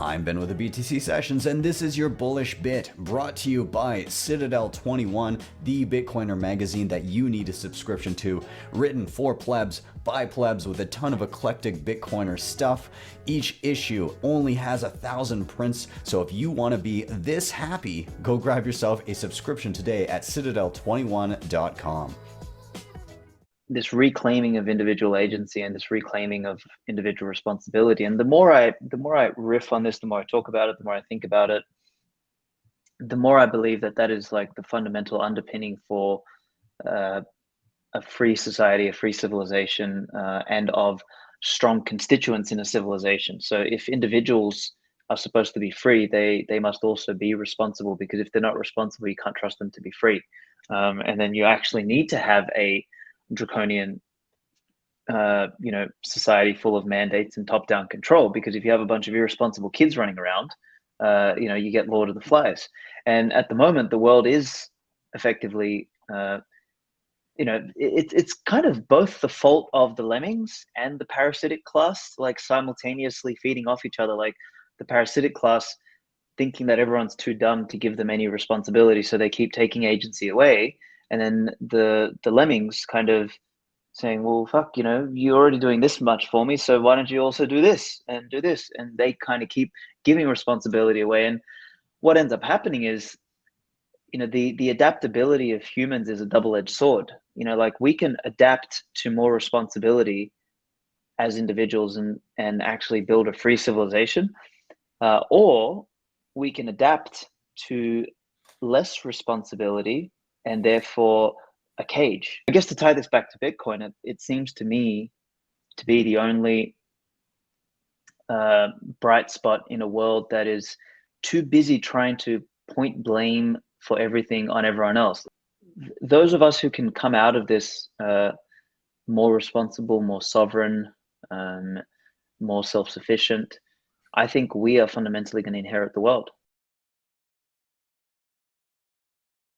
I'm Ben with the BTC Sessions, and this is your Bullish Bit, brought to you by Citadel 21, the Bitcoiner magazine that you need a subscription to, written for plebs, by plebs, with a ton of eclectic Bitcoiner stuff. Each issue only has 1,000 prints, so if you want to be this happy, go grab yourself a subscription today at citadel21.com. This reclaiming of individual agency and this reclaiming of individual responsibility. And the more I riff on this, the more I talk about it, the more I think about it, the more I believe that that is like the fundamental underpinning for a free society, a free civilization, and of strong constituents in a civilization. So if individuals are supposed to be free, they must also be responsible, because if they're not responsible, you can't trust them to be free. And then you actually need to have a draconian society full of mandates and top-down control, because if you have a bunch of irresponsible kids running around, you get Lord of the Flies. And at the moment, the world is effectively it's kind of both the fault of the lemmings and the parasitic class, like simultaneously feeding off each other. Like the parasitic class thinking that everyone's too dumb to give them any responsibility, so they keep taking agency away. And then the lemmings kind of saying, well, fuck, you're already doing this much for me, so why don't you also do this and do this? And they kind of keep giving responsibility away. And what ends up happening is, the adaptability of humans is a double-edged sword. Like we can adapt to more responsibility as individuals and actually build a free civilization, or we can adapt to less responsibility and therefore a cage. I guess to tie this back to Bitcoin, it seems to me to be the only bright spot in a world that is too busy trying to point blame for everything on everyone else. Those of us who can come out of this more responsible, more sovereign, more self-sufficient, I think we are fundamentally going to inherit the world.